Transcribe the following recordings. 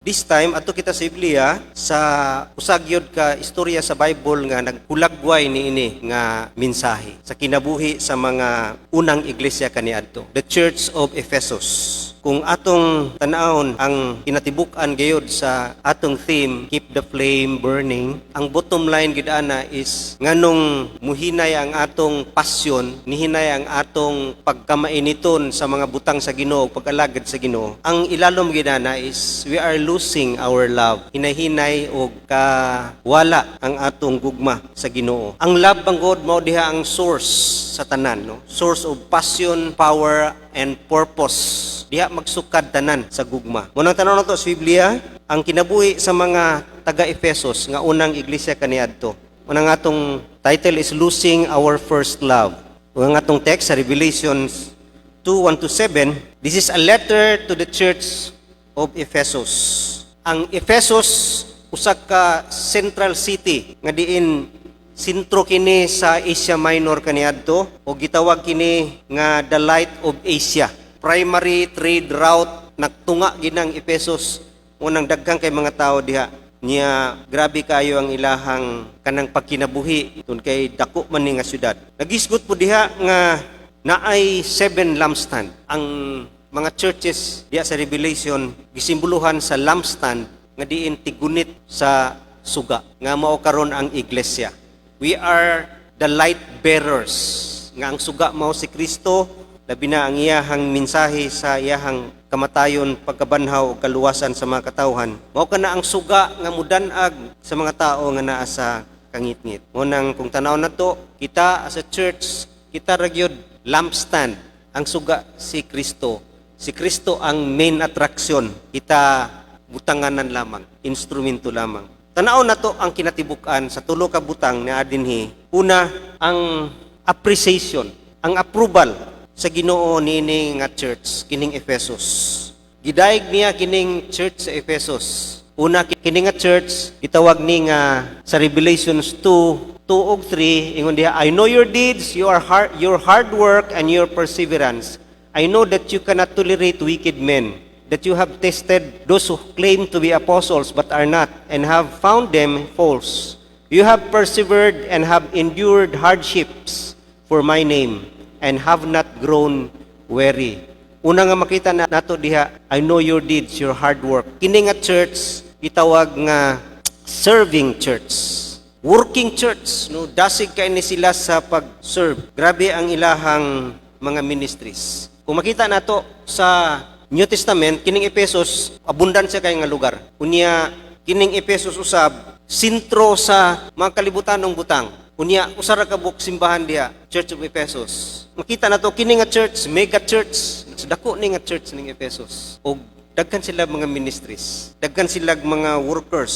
This time ato kita sa Biblia sa usagyod ka istorya sa Bible nga nagkulagway niini nga mensahe sa kinabuhi sa mga unang iglesia kaniadto, the Church of Ephesus. Kung atong tan-awon ang kinatibuk-an gayud sa atong theme, keep the flame burning, ang bottom line gid ana is nganong muhinay ang atong passion, nihinay ang atong pagkamainiton sa mga butang sa Ginoo, pag-alagad sa Ginoo. Ang ilalom gid ana is we are losing our love. Hinay-hinay og wala ang atong gugma sa Ginoo. Ang love ang God mao diha ang source sa tanan, no? Source of passion, power, and purpose. Diha magsukad tanan sa gugma. Munang tanaw nato sa Biblia, ang kinabuhi sa mga taga-Ephesus nga unang iglesia kaniadto. Unang atong title is Losing Our First Love. Ang atong text sa Revelation 2:1-7, this is a letter to the Church of Ephesus. Ang Ephesus usa ka central city nga diin sentro kini sa Asia Minor kaniadto o gitawag kini nga the Light of Asia. Primary trade route nagtunga ginang Ephesus, unang daghang kay mga tao diha. Niya grabe kayo ang ilahang kanang pagkinabuhi tun kay dako man ni nga syudad. Nagisgot po diha nga naay 7 lampstand. Ang mga churches diha sa Revelation gisimboluhan sa lampstand nga diin tigunit sa suga nga mao karon ang iglesia. We are the light bearers. Nga ang suga mao si Kristo, labi na ang iyahang mensahe sa iyahang kamatayon, pagkabanhaw o kaluwasan sa mga katawhan. Mao kana ang suga nga mudanag sa mga tao nga naa sa kangitngit. Ngunang kung tanaw nato, kita as a church, kita ragyod lampstand. Ang suga si Kristo. Si Kristo ang main attraction. Kita butanganan lamang, instrumento lamang. Tanaw nato ang kinatibuk-an sa tulo ka butang na adinhi. Una, ang appreciation, ang approval sa Ginoo niini nga church kining Ephesus. Gidaig niya kining church sa Ephesus. Una kining nga church gitawag ni nga sa Revelations 2:2-3 ingon diha, I know your deeds, your hard work and your perseverance. I know that you cannot tolerate wicked men, that you have tested those who claim to be apostles but are not, and have found them false. You have persevered and have endured hardships for my name, and have not grown weary. Una nga makita nato diha, I know your deeds, your hard work. Kini nga church gitawag nga serving church, working church, no? Dasig kay ni sila sa pag-serve. Grabe ang ilahang mga ministries. Kung makita nato sa New Testament, kining Ephesus abundansya kay nga lugar. Unya kining Ephesus usab sentro sa mga kalibutanong butang. Unya usara ka buk simbahan diha, Church of Ephesus. Makita nato kini nga church, mega church. Dako ni nga church ning Ephesus. Og daghan sila mga ministries, daghan sila mga workers,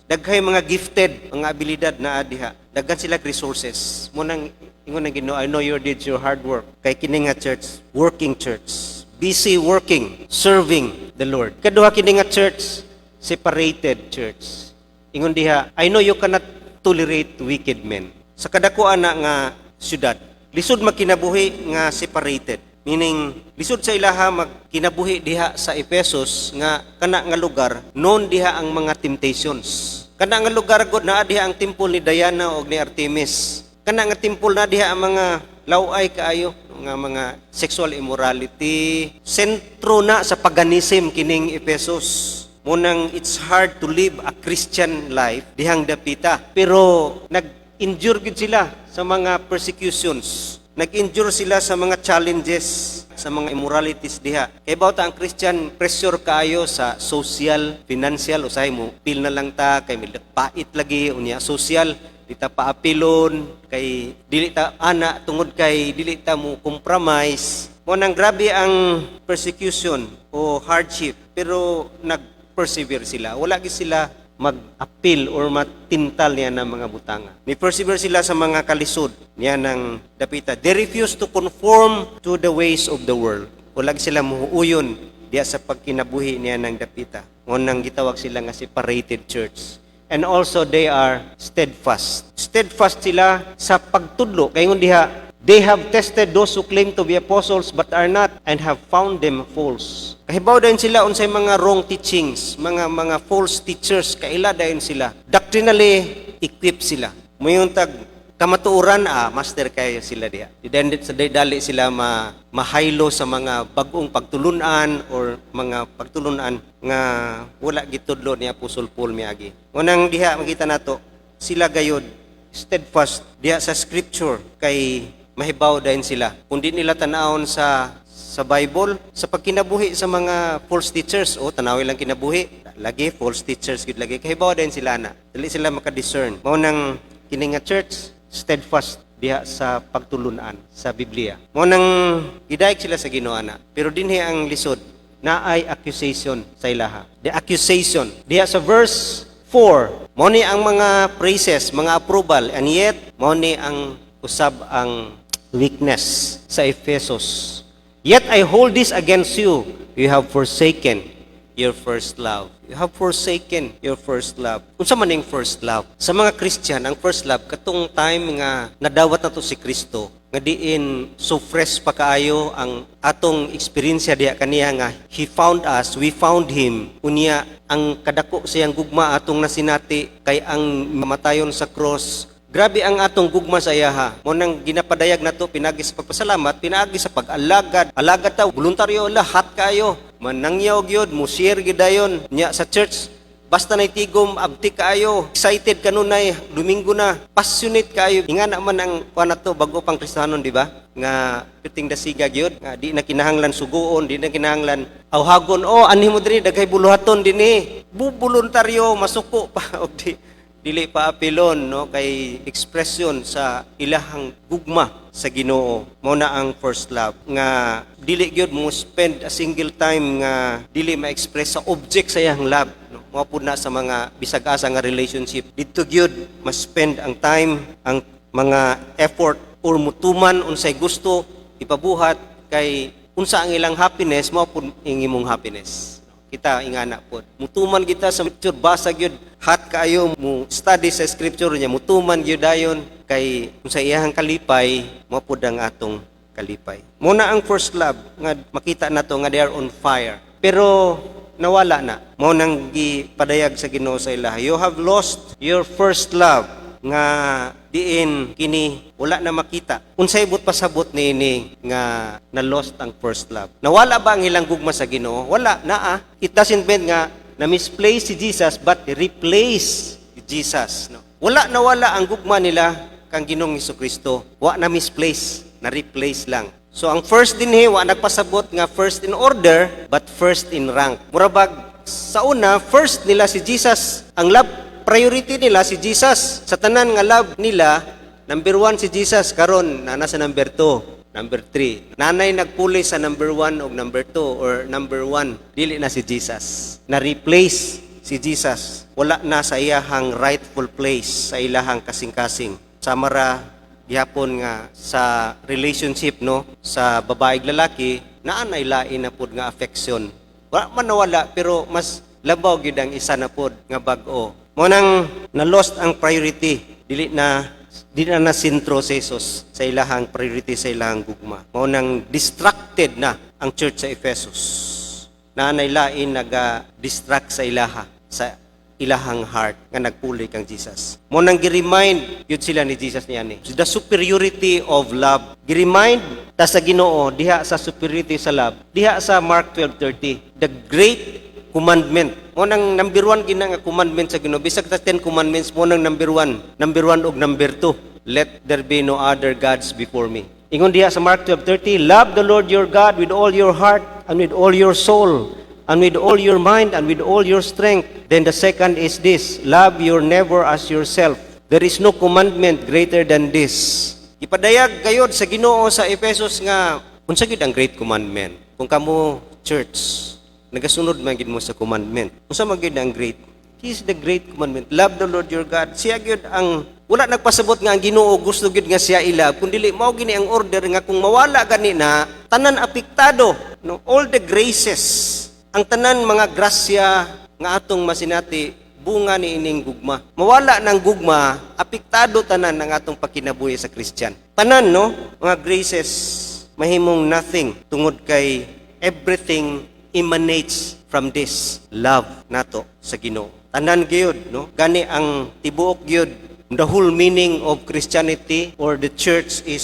daghay mga gifted, mga abilidad na diha. Daghan sila resources. Mo nang ingon na Ginoo, I know your deeds, your hard work. Kay kini nga church, working church. Busy working, serving the Lord. Kaduha kini nga church, separated church. Ingon diha, I know you cannot tolerate wicked men. Sa kadakuan na nga syudad, lisod magkinabuhi nga separated. Meaning, lisod sa ilaha magkinabuhi diha sa Ephesus nga kana nga lugar, noon diha ang mga temptations. Kana nga lugar gud naa diha ang temple ni Diana o ni Artemis. Kana nga temple na diha ang mga laway kaayo nga mga sexual immorality. Sentro na sa paganism kining Ephesus. Munang it's hard to live a Christian life dihang dapita. Pero nag-endure gid sila sa mga persecutions. Nag-endure sila sa mga challenges, sa mga immoralities diha. Kaya bawta ang Christian pressure kaayo sa social, financial, usahay mo, pil na lang ta, kay pait lagi, unya social, di ta paapilon, kay dili ta ana, tungod kay dili ta mo compromise. Munang grabe ang persecution o hardship, pero persevere sila. Wala gid sila mag-appeal or matintal niya ng mga butanga. May persevere sila sa mga kalisod niya ng dapita. They refuse to conform to the ways of the world. Wala sila muhuuyon diya sa pagkinabuhi niya ng dapita. Ngunang gitawag sila nga separated church. And also they are steadfast. Steadfast sila sa pagtudlo. Kaya diha, They have tested those who claim to be apostles but are not, and have found them false. Kahibaw dayon sila unsay mga wrong teachings, mga false teachers, kaila dayon sila. Doctrinally equipped sila. Moyon tag kamatuoran master kayo sila diha. Didendit sa dali sila mahaylo sa mga bagong pagtulunan or mga pagtulunan nga wala gitudlo ni Apostol Paul miagi. Unang diha makita nato sila gayod steadfast diha sa scripture kay mahibaw dayon sila. Kung di nila tanawon sa Bible, sa pagkinabuhi sa mga false teachers, tanawin lang kinabuhi, lagi false teachers gid lagi. Kahibaw dayon sila na. Dili sila maka-discern. Mao nang kini nga church steadfast diha sa pagtulunan sa Biblia. Mao nang gidayeg sila sa Ginoo ana. Pero dinhi ang lisod, naay accusation sa ilaha. The accusation diha sa verse 4, mao ni ang mga praises, mga approval, and yet mao ni ang usab ang weakness sa Ephesus. Yet I hold this against you. You have forsaken your first love. You have forsaken your first love. Unsa man ning first love? Sa mga Christian, ang first love katong time nga nadawat nato si Kristo, nga diin so fresh pa kaayo ang atong experience diha kaniya nga He found us, we found Him. Unya ang kadako siyang gugma atong nasinati kay ang mamatayon sa cross. Grabe ang atong gugma sa iyaha. Mo nang ginapadayag nato pinagi sa pagpasalamat, pinagi sa pag-alagad. Alagad ta voluntaryo lahat kayo. Manangyaw gyud, mo share gyud dayon nya sa church. Basta nay tigom abti kayo, excited kanunay, Domingo na, passionate kayo. Ingana man ang kuan nato bago pang Kristiyanon, di ba? Nga piting dasiga gyud, nga di na kinahanglan suguon, di na kinahanglan awhagon. Anhi mo diri daghay buluhaton dinhi. Voluntaryo masuko pa og dili pa apilon no kay expression sa ilahang gugma sa Ginoo. Mao na ang first love nga dili gyud mo spend a single time nga dili ma-express sa object sa iyang love no. Mao pud na sa mga bisag asa nga relationship didto gyud mas spend ang time, ang mga effort or mutuman unsay gusto ipabuhat kay unsa ang ilang happiness mao pud ang imong happiness. Kita ingana pod. Mutuman kita sa scripture, basa gyud hat kaayo mo study sa scripture niya, mutuman gyud dayon kay kung sa iyang kalipay mao pod ang atong kalipay. Muna ang first love nga makita nato nga they are on fire. Pero nawala na. Mao nang gipadayag sa Ginoo sa ilaha. You have lost your first love nga diin kini wala na makita. Unsay but pasabot niini nga na lost ang first love. Nawala ba ang ilang gugma sa Ginoo? Wala naa. It doesn't mean nga na misplace si Jesus but replace Jesus, no. Wala nawala ang gugma nila kang Ginoong Hesukristo. Wa na misplace, na replace lang. So ang first dinhi wa nagpasabot nga first in order but first in rank. Murabag sa una first nila si Jesus, ang love priority nila si Jesus. Sa tanan nga love nila, number 1 si Jesus, karon na nasa number 2, number 3. Nanay nagpuli sa number 1 o number 2 or number 1, dili na si Jesus. Na-replace si Jesus. Wala na sa iyahang rightful place, sa ilahang kasing-kasing. Samara, gihapon nga sa relationship, no, sa babae ug lalaki, naanay lain na pod nga affection. Wala man nawala, pero mas labaw gyud ang isa na pod nga bag-o. Mo nang na-lost ang priority, dili na sentro si Jesus sa ilahang priority sa ilahang gugma. Mo nang distracted na ang church sa Ephesus. Naanay lain naga-distract sa ilaha, sa ilahang heart nga nagpuli kang Jesus. Mo nang gi-remind yun sila ni Jesus niyan the superiority of love. Gi-remind ta sa Ginoo diha sa superiority sa love. Diha sa Mark 12:30, the great commandment. Mo nang number 1 gina nga commandment sa Ginoo. Bisag ta 10 commandments mo nang number 1 ug number 2. Let there be no other gods before me. Ingon diha sa Mark 12:30, love the Lord your God with all your heart and with all your soul and with all your mind and with all your strength. Then the second is this, love your neighbor as yourself. There is no commandment greater than this. Ipadayag gayod sa Ginoo sa Ephesus nga unsa gid ang great commandment? Kung kamo church nagasunod man gid mo sa commandment. Unsa man gid ang great? This is the great commandment. Love the Lord your God. Siya gid ang wala nagpasabot nga ang Ginoo gusto gid nga siya ilab, kun dili mao gini ang order nga kung mawala gani na tanan apektado, no, all the graces, ang tanan mga grasya nga atong masinati bunga ni ining gugma. Mawala ng gugma, apektado tanan ang atong pakinabuhi sa Christian. Tanan, no? Mga graces, mahimong nothing tungod kay everything emanates from this love nato sa Ginoo. Tanan gyud, no? Gani ang tibuok gyud, the whole meaning of Christianity or the church is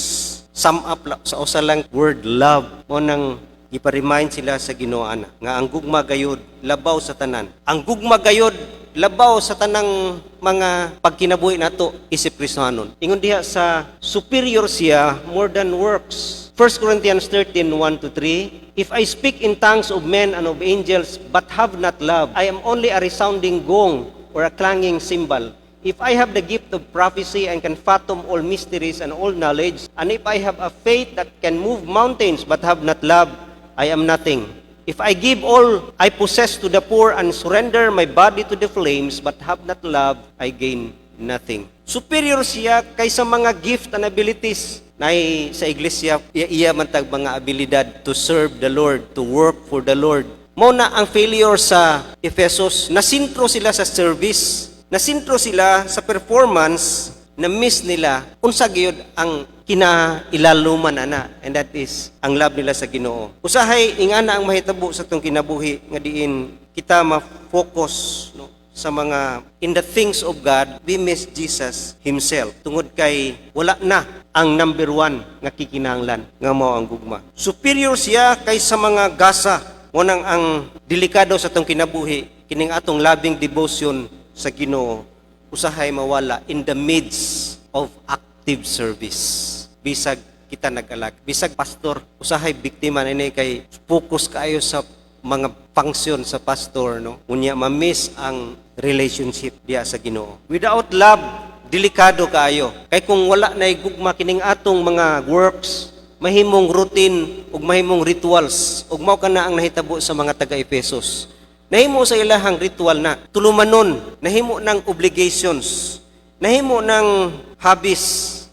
sum up sa usa lang word, love. Mo nang ipa-remind sila sa Ginoo ana nga ang gugma gayud labaw sa tanan. Ang gugma gayud labaw sa tanang mga pagkinabuhi nato isip Kristohanon. Ingon diha sa superior siya more than works. 1 Corinthians 13:1-3, if I speak in tongues of men and of angels but have not love, I am only a resounding gong or a clanging cymbal. If I have the gift of prophecy and can fathom all mysteries and all knowledge, and if I have a faith that can move mountains but have not love, I am nothing. If I give all I possess to the poor and surrender my body to the flames but have not love, I gain nothing. Superior siya kaysa mga gift and abilities na sa iglesia, iya man tag mga abilidad to serve the Lord, to work for the Lord. Mao na ang failure sa Efesos, nasintro sila sa service, nasintro sila sa performance, na miss nila unsa gyud ang kinailaluman ana, and that is ang love nila sa Ginoo. Usahay ingana ang mahitabo sa tong kinabuhi nga diin kita ma-focus, no, sa mga in the things of God, we miss Jesus himself. Tungod kay wala na ang number one nga kikinahanglan nga mao ang gugma. Superior siya kaysa mga gasa. Mo nang ang delikado sa tong kinabuhi, kining atong loving devotion sa Ginoo usahay mawala in the midst of active service. Bisag kita nag-alag, bisag pastor, usahay biktima nini kay focus kaayo sa mga function sa pastor, no? Unya ma-miss ang relationship diya sa Ginoo. Without love, delikado kaayo. Kay kung wala na gugma kining atong mga works, mahimong routine ug mahimong rituals, ug mao kana ang nahitabo sa mga taga-Efesos. Nahimo sa ilahang ritual na tulumanon, nahimo ng obligations, nahimo ng habis,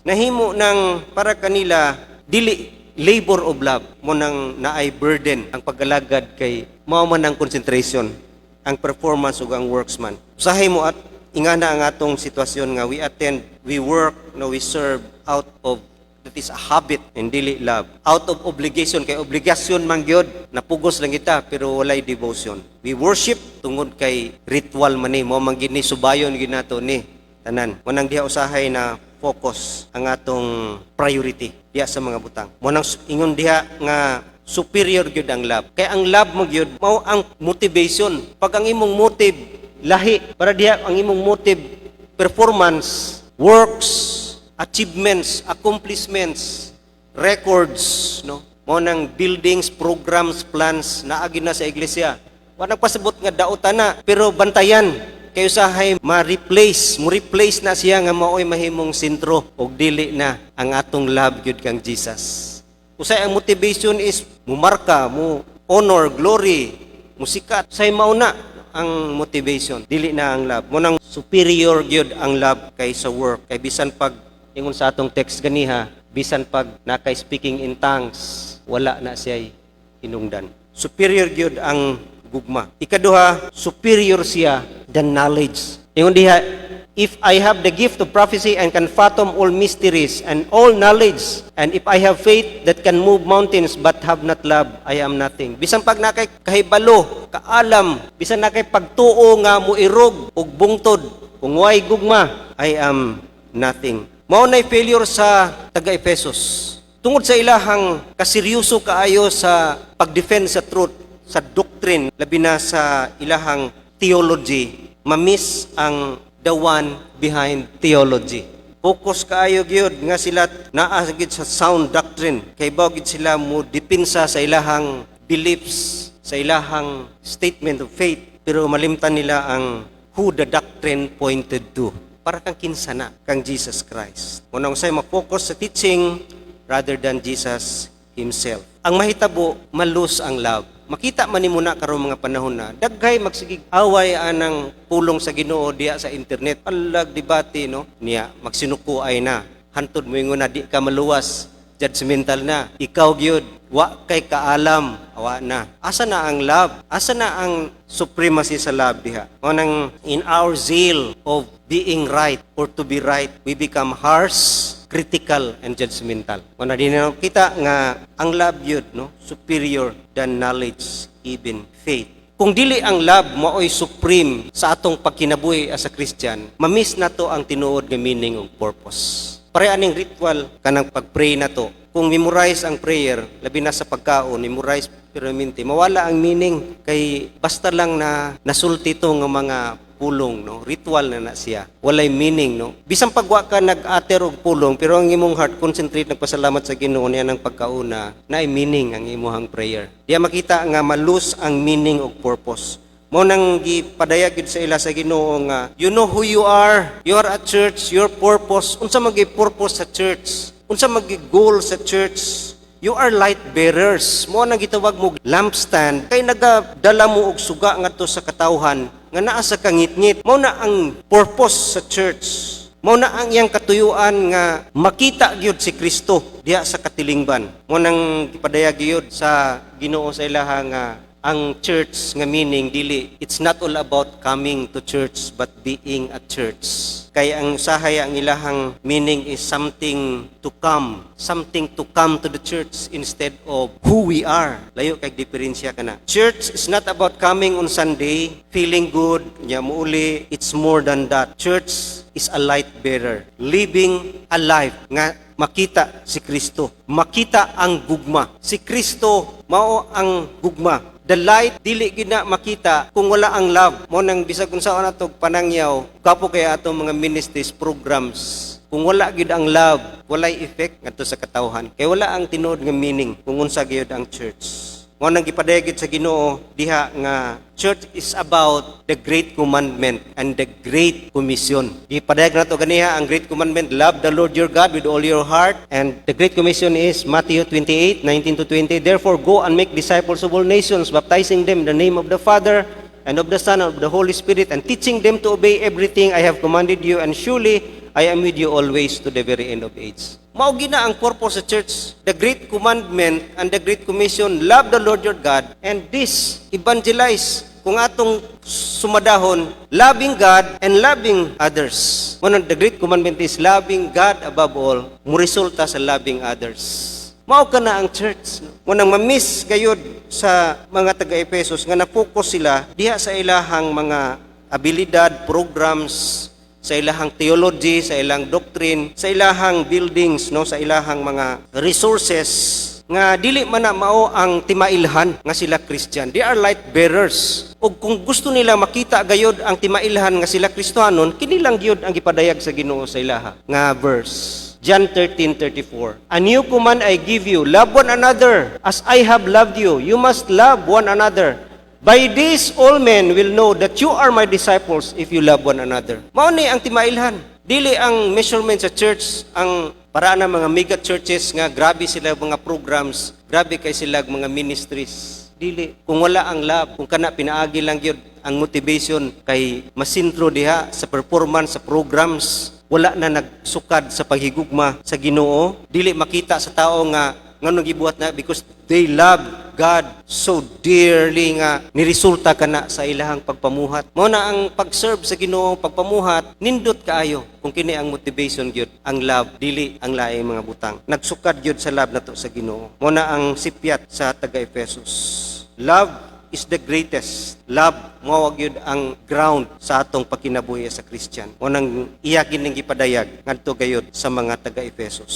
nahimo ng para kanila dili labor of love. Mo nang naay burden ang pag-alagad kay mao man ang concentration, ang performance ug ang worksman. Usahay mo at ingana ang atong sitwasyon nga we attend, we work, no, we serve out of that is a habit and dili love. Out of obligation, kay obligasyon man gyud, napugos lang kita pero walay devotion. We worship tungod kay ritual man ni, mo man gid ni subayon gid nato ni tanan. Mo nang diha usahay na focus ang atong priority diha sa mga butang. Mo nang ingon diha nga superior gyud ang love. Kay ang love mo gyud mao ang motivation. Pag ang imong motive lahi, para diha ang imong motive performance, works, achievements, accomplishments, records, no? Mo nang buildings, programs, plans na agi na sa iglesia. Wa nagpasabot nga dautan na, pero bantayan kayo sahay mo replace na siya nga maoy mahimong sentro og dili na ang atong love gyud kang Jesus. Usay ang motivation is mumarka, mo honor, glory, musikat. Say mauna ang motivation, dili na ang love. Mo nang superior gyud ang love kaysa work. Kay bisan pag ingon sa atong text ganiha, bisan pag nakay speaking in tongues, wala na siya hinungdan. Superior gyud ang gugma. Ikaduha, superior siya than knowledge. Ingon diha, if I have the gift of prophecy and can fathom all mysteries and all knowledge, and if I have faith that can move mountains but have not love, I am nothing. Bisan pag nakay kahibalo, kaalam, bisan nakay pagtuo nga muirog ug bungtod, kung way gugma, I am nothing. Mao nay failure sa taga-Efesos. Tungod sa ilahang kaseryoso kaayo sa pag-defend sa truth, sa doctrine, labi na sa ilahang theology, ma-miss ang the one behind theology. Focus kaayo gyud nga sila naa gid sa sound doctrine. Kay bawgid sila mo dipinsa sa ilahang beliefs, sa ilahang statement of faith, pero malimtan nila ang who the doctrine pointed to. Para kang kinsana kang Jesus Christ. Unang say ma-focus sa teaching rather than Jesus himself. Ang mahitabo, malus ang love. Makita man nimo na karon mga panahon na daghay magsigig away anang pulong sa Ginoo diya sa internet. Alag debate, no? Niya magsinuko ay na. Hantod mo ingon na di ka maluwas, judgmental na. Ikaw gyud wa kay kaalam, awa na. Asa na ang love? Asa na ang supremacy sa love diha? Nang in our zeal of being right or to be right, we become harsh, critical, and judgmental. Kung din kita nga ang love yun, no? Superior than knowledge, even faith. Kung dili ang love mao'y supreme sa atong pagkinabuhi as a Christian, mamiss na to ang tinuod nga meaning ug purpose. Pare aning ritual kanang pag-pray na to. Kung memorize ang prayer, labi na sa pagkaon, memorize permanente, mawala ang meaning kay basta lang na nasulti to nga mga pulong, no? Ritual na siya. Walay meaning, no? Bisang pagwa ka nag-ater og pulong, pero ang imong heart concentrate nagpasalamat sa Ginoo niya ng pagkauna, na ay meaning ang imong prayer. Diya makita nga malus ang meaning og purpose. Mo nang gipadayag gid sa ila sa Ginoo nga, you know who you are at church, your purpose. Unsa magi purpose sa church? Unsa magi goal sa church? You are light bearers. Mo nang gitawag mo lampstand kay nagadala mo og suga ngadto sa katawhan nga naa sa kangitngit. Mao na ang purpose sa church. Mao na ang iyang katuyuan nga makita gyud si Kristo diha sa katilingban. Mao nang gipadayag gyud sa Ginoo sa ilaha nga ang church nga meaning dili, it's not all about coming to church but being at church. Kaya ang usahay ang ilahang meaning is something to come to the church instead of who we are. Layo kay diferensya kana. Church is not about coming on Sunday, feeling good, nya muuli. It's more than that. Church is a light bearer, living a life nga makita si Kristo, makita ang gugma. Si Kristo mao ang gugma. The light dili gid na makita kung wala ang love. Mo nang bisag unsa natog panangyaw, kapo kay atong mga ministries programs. Kung wala gid ang love, walay effect ngadto sa katawhan. Kay wala ang tinuod nga meaning kung unsa gyud ang church. Mo nang gipadayag gid sa Ginoo diha nga church is about the great commandment and the great commission. Gipadayag nato ganiha ang great commandment, love the Lord your God with all your heart, and the great commission is Matthew 28:19-20. Therefore go and make disciples of all nations, baptizing them in the name of the Father and of the Son and of the Holy Spirit, and teaching them to obey everything I have commanded you, and surely I am with you always to the very end of age. Mao gina ang purpose sa church, the great commandment and the great commission, love the Lord your God, and this, evangelize. Kung atong sumadahon, loving God and loving others. One of the great commandment is loving God above all, muresulta sa loving others. Mao ka na ang church. Munang mamiss gayud sa mga taga-Efesos nga na-focus sila diha sa ilahang mga abilidad, programs, sa ilahang theology, sa ilang doctrine, sa ilahang buildings, no, sa ilahang mga resources nga dili man na mao ang timailhan nga sila Christian. They are light bearers. O kung gusto nila makita gayud ang timailhan nga sila Kristohanon, kini lang gyud ang gipadayag sa Ginoo sa ilaha nga verse. John 13:34. A new command I give you, love one another as I have loved you. You must love one another. By this, all men will know that you are my disciples if you love one another. Mao ni ang timailhan. Dili ang measurement sa church, ang para na mga mega churches nga grabe sila mga programs, grabe kay sila mga ministries. Dili. Kung wala ang love, kung kana pinaagi lang yun ang motivation kay masintro diha sa performance, sa programs, wala na nagsukad sa paghigugma sa Ginoo, dili makita sa tao nga ngano gibuhat na because they love God so dearly nga niresulta kana sa ilahang pagpamuhat. Mao na ang pag-serve sa Ginoo, pagpamuhat, nindot kaayo kung kini ang motivation gyud, ang love, dili ang laing mga butang. Nagsukad gyud sa love nato sa Ginoo. Mao na ang sipyat sa taga-Efesos. Love is the greatest. Love mao gyud ang ground sa atong pagkinabuhi sa Christian. Mao nang iya kining gipadayag ngadto gayud sa mga taga-Efesos.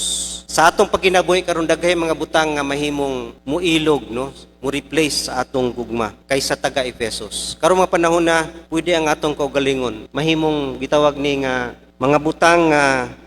Sa atong pagkinabuhi karon daghay mga butang nga mahimong muilog, no, mo replace sa atong gugma kaysa taga-Efesos. Karon mga panahon na pwede ang atong kaugalingon mahimong gitawag ni nga mga butang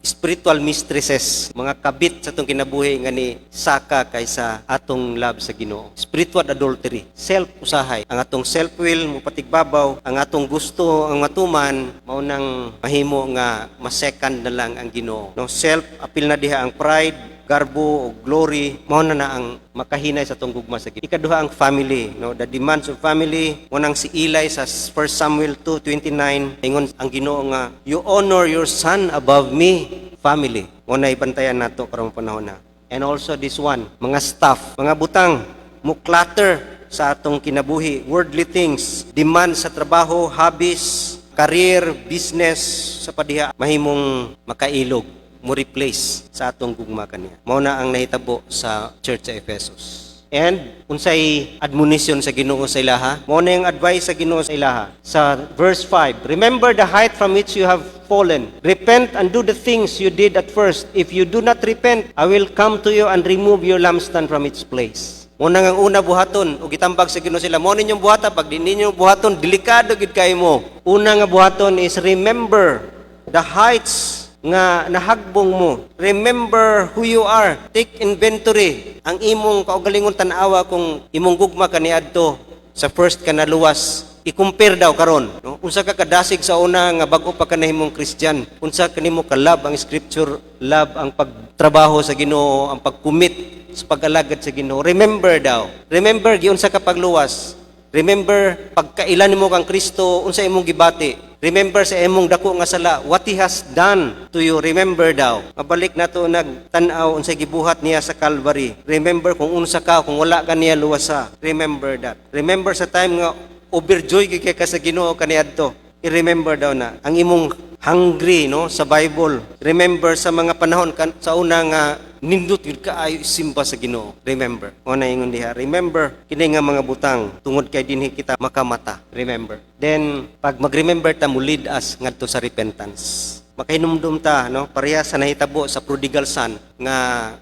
spiritual mistresses, mga kabit sa atong kinabuhi nga ni saka kaysa atong love sa Ginoo. Spiritual adultery, self-usahay, ang atong self-will mo patigbabaw, ang atong gusto ang matuman mao nang mahimo nga ma-second na lang ang Ginoo. No, self-appeal na diha ang pride, garbo o glory, mao na ang makahinay sa atong gugma sa Ginoo. Ikaduha ang family, no, the demands of family. Mo nang si Eli sa 1 Samuel 2:29 ingon ang Ginoo nga, you honor your son above me. Family. Mo na ibantayan nato karong panahon na. And also this one, mga staff, mga butang, mo clutter sa atong kinabuhi, worldly things, demand sa trabaho, hobbies, career, business, sa padiha, mahimong makailog, mo replace sa atong gugma kaniya. Mao na ang nahitabo sa Church sa Ephesus. And unsay admonition sa Ginoo sa ilaha? Mao na yung advice sa Ginoo sa ilaha. Sa verse 5, remember the height from which you have fallen. Repent and do the things you did at first. If you do not repent, I will come to you and remove your lampstand from its place. Mao na ang una buhaton ug gitambag sa Ginoo sila. Mao ninyong buhata pag di ninyo buhaton, delikado gid kay mo. Una nga buhaton is remember the heights nga nahagbong mo. Remember who you are. Take inventory. Ang imong kaugalingon tan-awa kung imong gugma kaniadto sa first ka naluwas. I-compare daw karon, no? Unsa ka kadasig sa una nga bag-o pa ka nahimong Christian. Unsa kanimo ka love ang scripture, love ang pagtrabaho sa Ginoo, ang pag-commit sa pag-alagad sa Ginoo. Remember daw. Remember giunsa ka pagluwas. Remember pagkailan nimo kang Kristo, unsa imong gibati. Remember sa imong dako nga sala, what He has done to you. Remember daw. Mabalik na to nagtan-aw unsay gibuhat niya sa Calvary. Remember kung unsa ka, kung wala ka niya luwasa. Remember that. Remember sa time nga overjoy kay ka sa Ginoo kaniadto. I-remember daw na ang imong hungry no sa Bible. Remember sa mga panahon sa una nga nindot gid kaayo simba sa Ginoo. Remember. Una ingon diha. Remember kini nga mga butang tungod kay dinhi kita makamata. Remember. Then pag mag-remember ta mo lead us ngadto sa repentance. Makahinumdum ta no pareha sa nahitabo sa prodigal son nga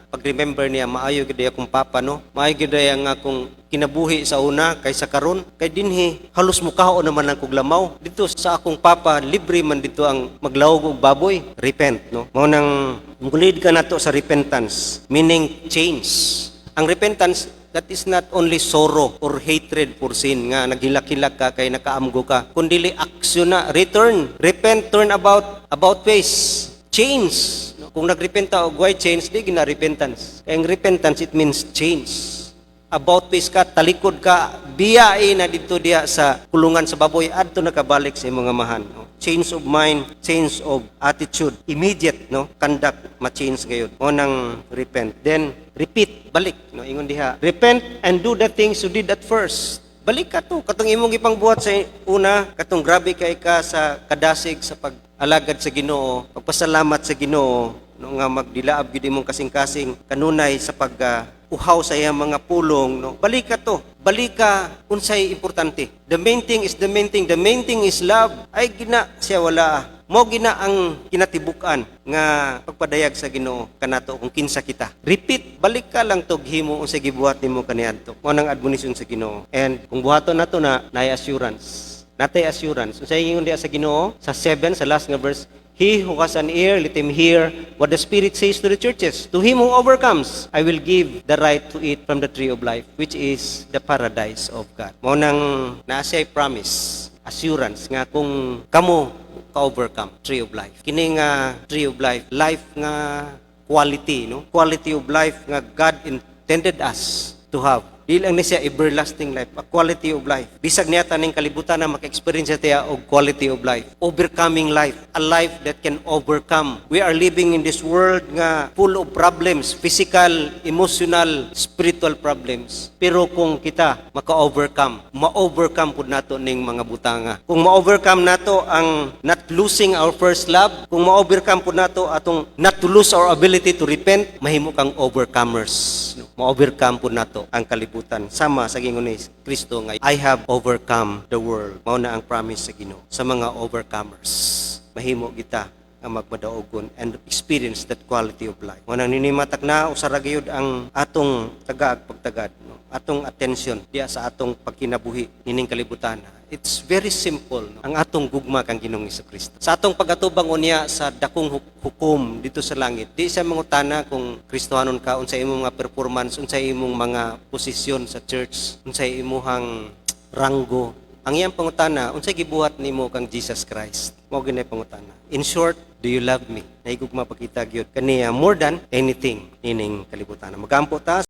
pag-remember niya maayo gid akong papa no. Maayo gid ang akong kinabuhi sa una kaysa karon kay dinhi halos mukao naman ang kuglamaw dito sa akong papa libre man dito ang maglawog og baboy. Repent no. Mao nang mulid ka nato sa repentance, meaning change. Ang repentance, that is not only sorrow or hatred for sin nga naghilak-hilak ka kay nakaamgo ka, kundi aksyon na, return, repent, turn about face, change. Kung nagrepent ta og why change, di gina repentance. Kay ang repentance it means change. About face ka, talikod ka, biyae na dito diya sa kulungan sa baboy, adto nakabalik sa imong amahan. No? Change of mind, change of attitude, immediate, no? Conduct, ma-change gayud. O nang repent. Then, repeat, balik. No? Ingon diha, repent and do the things you did at first. Balik ka to. Katong imong ipangbuhat sa una, katong grabe kay ka sa kadasig sa pag-alagad sa Ginoo, pagpasalamat sa Ginoo, no? Nga magdilaab gid imong kasing-kasing kanunay sa uhaw sa iyang mga pulong, no? Balik ka to. Balik ka unsay importante. The main thing is the main thing. The main thing is love. Ay gina siya wala. Mo gina ang kinatibukan nga pagpadayag sa Ginoo kanato kung kinsa kita. Repeat, balik ka lang to himo unsay gibuhat nimo kaniadto. Mo nang admonition sa Ginoo. And kung buhaton nato na nay assurance. Natay assurance. Unsay ingon diha sa Ginoo sa 7 sa last nga verse, he who has an ear, let him hear what the Spirit says to the churches. To him who overcomes, I will give the right to eat from the tree of life, which is the paradise of God. Mao nang naasay promise, assurance nga kung kamo ka-overcome, tree of life. Kini nga tree of life, life nga quality, no? Quality of life nga God intended us to have. Dili lang ni siya everlasting life, a quality of life. Bisag niya taning kalibutan na maka-experience siya og quality of life, overcoming life, a life that can overcome. We are living in this world nga full of problems, physical, emotional, spiritual problems. Pero kung kita maka-overcome, ma-overcome pud nato ning mga butanga. Kung ma-overcome nato ang not losing our first love, kung ma-overcome pud nato atong not to lose our ability to repent, mahimo kang overcomers. Ma-overcome pud nato ang kalibutan. Sama sa gingon ni Kristo nga I have overcome the world. Mao na ang promise sa Ginoo sa mga overcomers. Mahimo kita ang magmadaogon and experience that quality of life. Mao nang ninimatak na usara gyud ang atong tagaag pagtagad, no? Atong attention diya sa atong pagkinabuhi nining kalibutan. It's very simple, no? Ang atong gugma kang Ginoong Jesucristo. Sa atong pagkatubang unya sa dakong hukom dito sa langit, di siya mangutana kung Kristohanon ka, unsay imong mga performance, unsay imong mga posisyon sa church, unsay imong ranggo. Ang iyang pangutana, unsay gibuhat nimo kang Jesus Christ? Mao ginay pangutana. In short, do you love me? Naigugma pakita gyud kaniya more than anything nining kalibutan. Magampo ta